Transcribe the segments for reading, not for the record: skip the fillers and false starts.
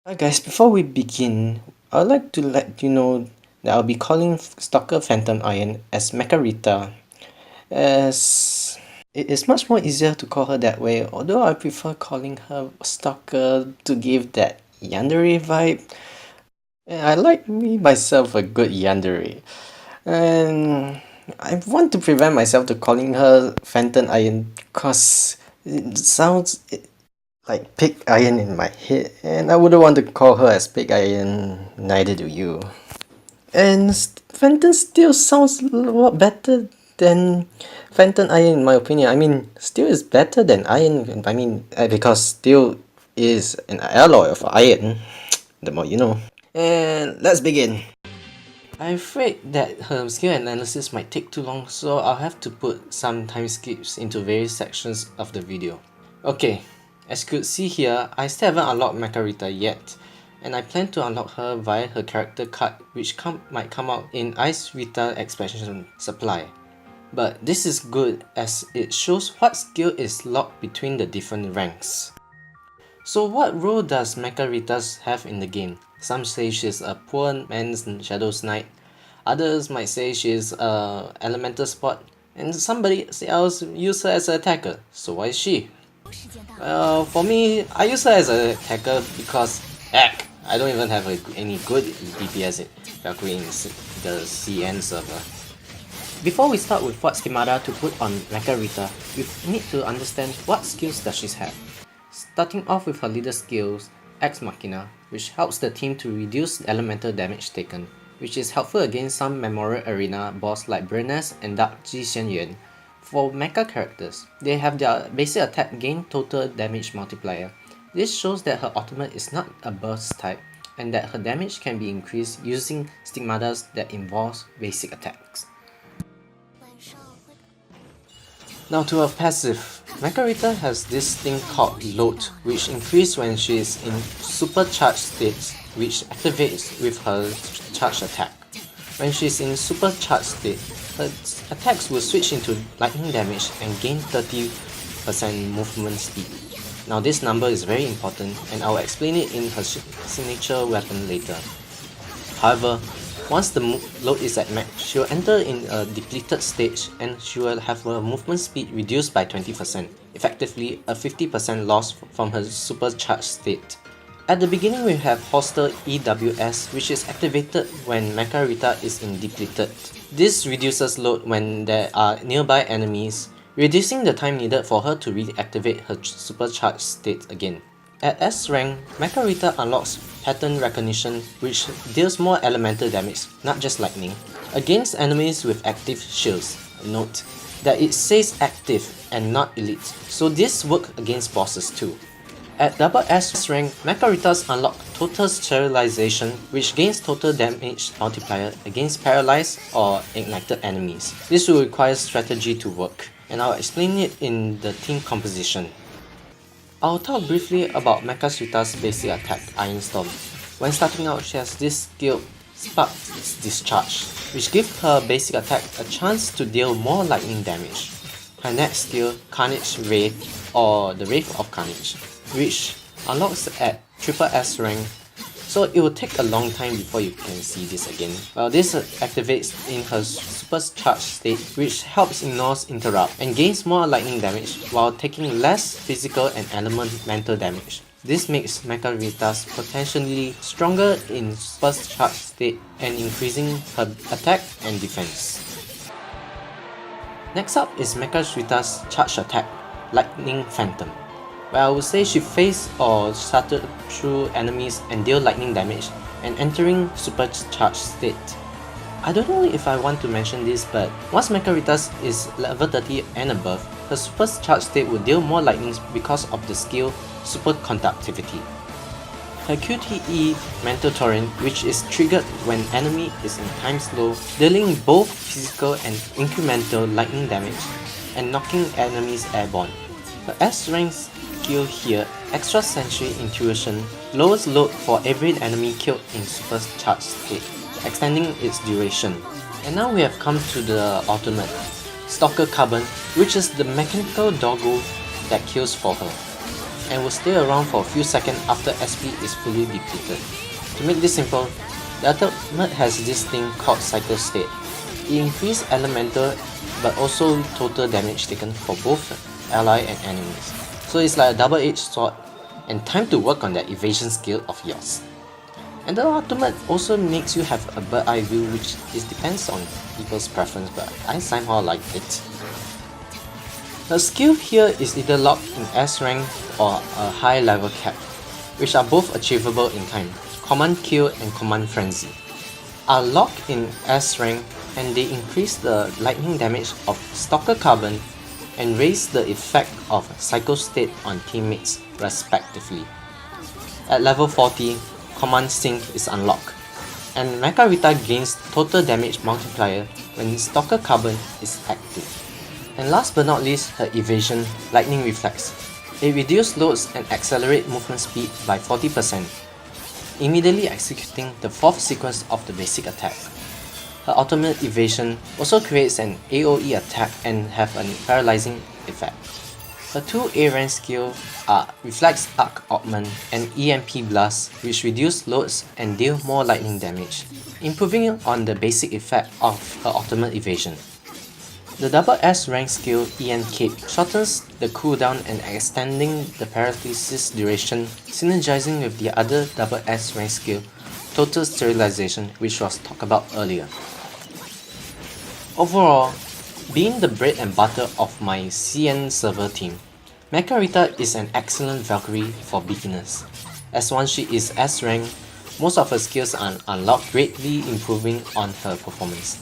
Hi guys, before we begin, I'd like to let you know that I'll be calling Stalker Phantom Iron as Mecha Rita, as it is much more easier to call her that way, although I prefer calling her Stalker to give that yandere vibe. And I like me myself a good yandere. And I want to prevent myself to calling her Phantom Iron because it sounds like Pig Iron in my head, and I wouldn't want to call her as Pig Iron, neither do you. And Phantom Steel sounds a lot better than Phantom Iron in my opinion. I mean, Steel is better than Iron, because Steel is an alloy of iron, the more you know. And let's begin. I'm afraid that her skill analysis might take too long, so I'll have to put some time skips into various sections of the video. Okay, as you could see here, I still haven't unlocked Mecha Rita yet, and I plan to unlock her via her character card, which might come out in Ice Rita expansion supply. But this is good as it shows what skill is locked between the different ranks. So what role does Mecha Rita have in the game? Some say she's a poor man's Shadow's Knight, others might say she's a elemental spot, and somebody else use her as an attacker. So why is she? For me, I use her as an attacker because heck, I don't even have any good DPS in Valkyrie in the CN server. Before we start with what schemata to put on Mecha Rita, we need to understand what skills does she have. Starting off with her leader skills, Ex Machina, which helps the team to reduce elemental damage taken, which is helpful against some Memorial Arena boss like Brennes and Dark Ji Xianyuan. For mecha characters, they have their basic attack gain total damage multiplier. This shows that her ultimate is not a burst type, and that her damage can be increased using stigmatas that involves basic attacks. Now to her passive, Mecha Rita has this thing called Load, which increases when she is in supercharged states, which activates with her charge attack. When she is in supercharged state, her attacks will switch into lightning damage and gain 30% movement speed. Now this number is very important, and I will explain it in her signature weapon later. However, once the load is at max, she will enter in a depleted stage and she will have her movement speed reduced by 20%, effectively a 50% loss from her supercharged state. At the beginning we have Holster EWS, which is activated when Mecha Rita is in depleted. This reduces load when there are nearby enemies, reducing the time needed for her to reactivate her supercharged state again. At S rank, Mecha Rita unlocks Pattern Recognition, which deals more elemental damage, not just lightning, against enemies with active shields. Note that it says active and not elite, so this works against bosses too. At double S rank, Mecha Rita's unlock Total Sterilization, which gains total damage multiplier against paralyzed or ignited enemies. This will require strategy to work, and I'll explain it in the team composition. I'll talk briefly about Mecha Rita's basic attack, Iron Storm. When starting out, she has this skill, Spark Discharge, which gives her basic attack a chance to deal more lightning damage. Her next skill, Carnage Wraith, or the Wraith of Carnage, which unlocks at triple S rank, so it will take a long time before you can see this again. Well, this activates in her supercharged state, which helps ignore interrupt and gains more lightning damage while taking less physical and elemental damage. This makes Mecha Rita's potentially stronger in supercharged state and increasing her attack and defense. Next up is Mecha Rita's charge attack, Lightning Phantom, where I would say she faced or shuttled through enemies and deal lightning damage and entering supercharged state. I don't know if I want to mention this, but once Mecha Rita is level 30 and above, her supercharged state will deal more lightning because of the skill Super Conductivity. Her QTE Mental Torrent, which is triggered when enemy is in time slow, dealing both physical and incremental lightning damage and knocking enemies airborne. Her S rank skill here, Extra Sensory Intuition, lowers load for every enemy killed in supercharged state, extending its duration. And now we have come to the ultimate, Stalker Carbon, which is the mechanical doggo that kills for her. and will stay around for a few seconds after SP is fully depleted. To make this simple, the ultimate has this thing called Cycle State. It increases elemental but also total damage taken for both ally and enemies. So it's like a double-edged sword, and time to work on that evasion skill of yours. And the ultimate also makes you have a bird eye view, which depends on people's preference, but I somehow like it. The skill here is either locked in S rank or a high level cap, which are both achievable in time. Command Kill and Command Frenzy are locked in S rank, and they increase the lightning damage of Stalker Carbon and raise the effect of Cycle State on teammates respectively. At level 40, Command Sync is unlocked, and Mecha Rita gains total damage multiplier when Stalker Carbon is active. And last but not least, her evasion Lightning Reflex. It reduces loads and accelerates movement speed by 40%, immediately executing the 4th sequence of the basic attack. Her ultimate evasion also creates an AoE attack and have a paralyzing effect. Her two A rank skills are Reflex Arc Augment and EMP Blast, which reduce loads and deal more lightning damage, improving on the basic effect of her ultimate evasion. The double S rank skill EN Cape shortens the cooldown and extending the paralysis duration, synergizing with the other double S rank skill Total Sterilization, which was talked about earlier. Overall, being the bread and butter of my CN server team, Mecha Rita is an excellent Valkyrie for beginners. As once she is S rank, most of her skills are unlocked, greatly improving on her performance.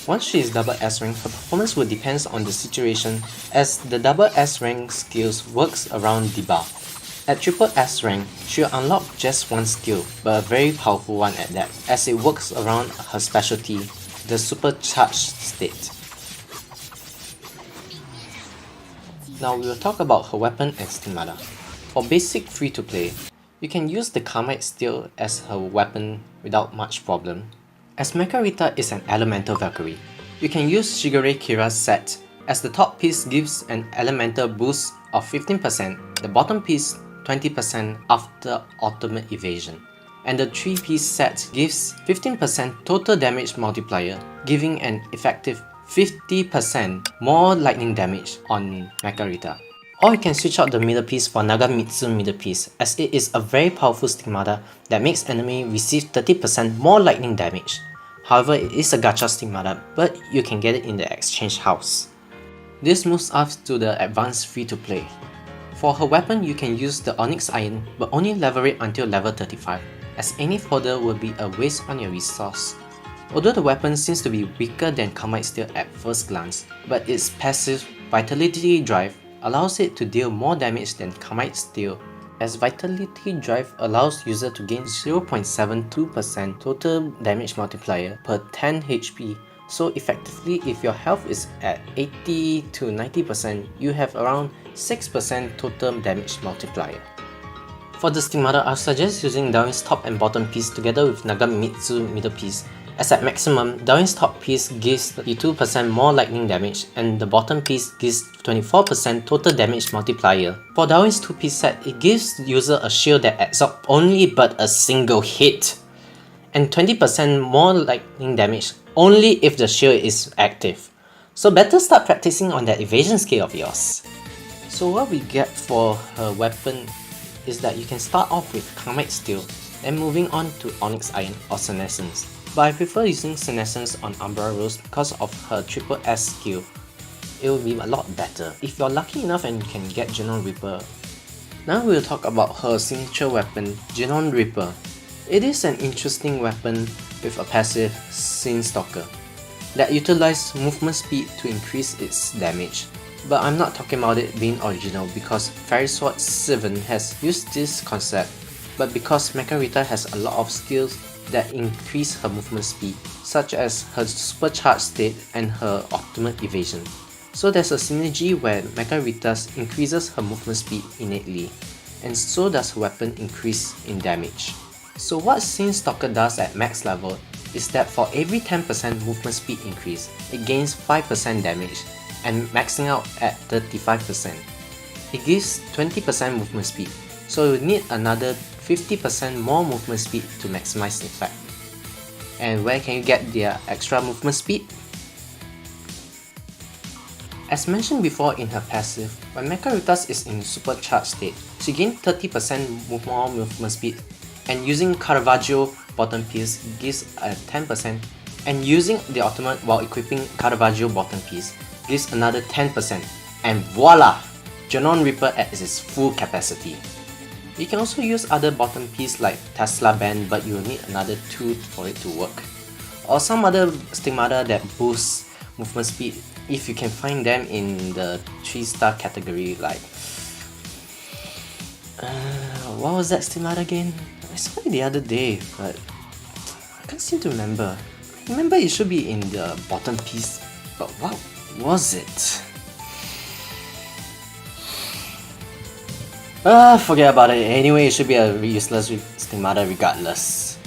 Once she is double S rank, her performance will depend on the situation, as the double S rank skills works around debuff. At triple S rank, she will unlock just one skill, but a very powerful one at that, as it works around her specialty, the supercharged state. Now we will talk about her weapon and stigmata. For basic free-to-play, you can use the Carmite Steel as her weapon without much problem. As Mecha Rita is an elemental Valkyrie, you can use Shigure Kira's set, as the top piece gives an elemental boost of 15%, the bottom piece 20% after ultimate evasion, and the 3-piece set gives 15% total damage multiplier, giving an effective 50% more lightning damage on Mecha Rita. Or you can switch out the middle piece for Nagamitsu middle piece, as it is a very powerful stigmata that makes enemy receive 30% more lightning damage. However, it is a gacha stigmata, but you can get it in the exchange house. This moves us to the advanced free-to-play. For her weapon, you can use the Onyx Iron, but only level it until level 35, as any further will be a waste on your resource. Although the weapon seems to be weaker than Carmite Steel at first glance, but its passive Vitality Drive allows it to deal more damage than Carmite Steel, as Vitality Drive allows user to gain 0.72% total damage multiplier per 10 HP, so effectively if your health is at 80 to 90%, you have around 6% total damage multiplier. For the stigmata, I suggest using Darwin's top and bottom piece together with Nagamitsu middle piece, as at maximum, Darwin's top piece gives 32% more lightning damage and the bottom piece gives 24% total damage multiplier. For Darwin's 2-piece set, it gives the user a shield that absorbs only but a single hit, and 20% more lightning damage only if the shield is active. So better start practicing on that evasion skill of yours. So what we get for her weapon is that you can start off with Carmite Steel, then moving on to Onyx Iron or Senescence. But I prefer using Senescence on Umbra Rose because of her triple S skill. It will be a lot better if you're lucky enough and you can get Genome Reaper. Now we'll talk about her signature weapon, Genome Reaper. It is an interesting weapon with a passive Sin Stalker that utilizes movement speed to increase its damage. But I'm not talking about it being original because Fairy Sword 7 has used this concept, but because Mecha Rita has a lot of skills that increase her movement speed, such as her supercharged state and her ultimate evasion. So there's a synergy where Mecha Rita increases her movement speed innately, and so does her weapon increase in damage. So what Sin Stalker does at max level is that for every 10% movement speed increase, it gains 5% damage, and maxing out at 35%. It gives 20% movement speed, so you need another 50% more movement speed to maximize the effect. And where can you get the extra movement speed? As mentioned before in her passive, when Mecha Rita is in supercharged state, she gains 30% more movement speed, and using Caravaggio bottom piece gives a 10%, and using the ultimate while equipping Caravaggio bottom piece gives another 10%, and voila! Genome Reaper at its full capacity. You can also use other bottom piece like Tesla Band, but you will need another 2 for it to work, or some other stigmata that boosts movement speed if you can find them in the 3-star category. Like what was that stigmata again? I saw it the other day, but I can't seem to remember. Remember it should be in the bottom piece, but what was it? Forget about it. Anyway, it should be a useless stigmata regardless.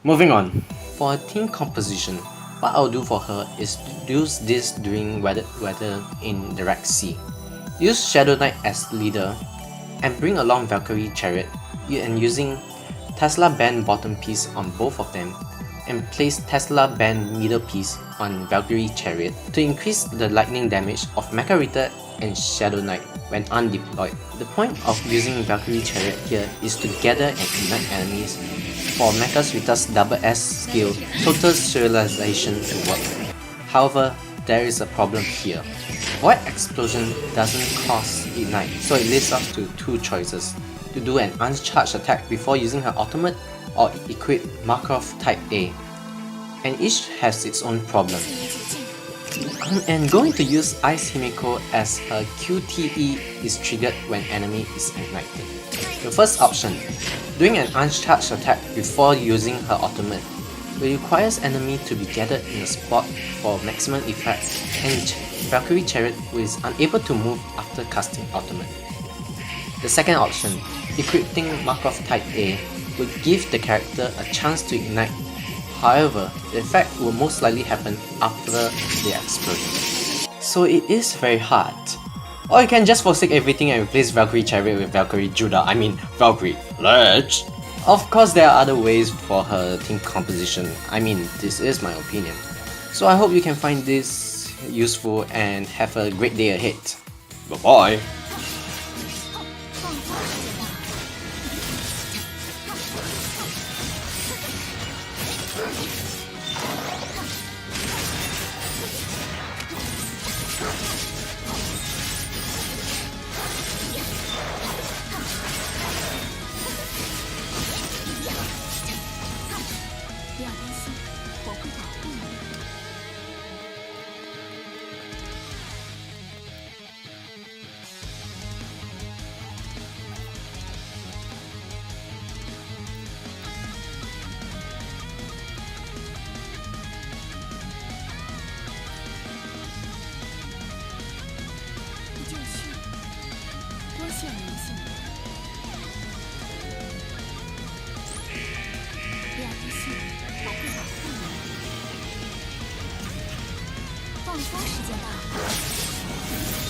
Moving on. For her team composition, what I'll do for her is use this during weather in the Red Sea. Use Shadow Knight as leader and bring along Valkyrie Chariot and using Tesla Band bottom piece on both of them, and place Tesla Band middle piece on Valkyrie Chariot to increase the lightning damage of Mecha Rita and Shadow Knight when undeployed. The point of using Valkyrie Chariot here is to gather and ignite enemies for Mecha Rita's double S skill Total Serialization to work. However, there is a problem here. Void Explosion doesn't cost ignite, so it leaves us to 2 choices: to do an uncharged attack before using her ultimate, or equip Markov Type A, and each has its own problem. And going to use Ice Himiko as her QTE is triggered when enemy is ignited. The first option, doing an uncharged attack before using her ultimate, requires enemy to be gathered in a spot for maximum effect, and Valkyrie Chariot is unable to move after casting ultimate. The second option, equipping Markov Type A, would give the character a chance to ignite. However, the effect will most likely happen after the explosion. So it is very hard. Or you can just forsake everything and replace Valkyrie Chariot with Valkyrie Judah, Valkyrie Ledge. Of course, there are other ways for her team composition. This is my opinion. So I hope you can find this useful and have a great day ahead. Bye bye!放松时间到。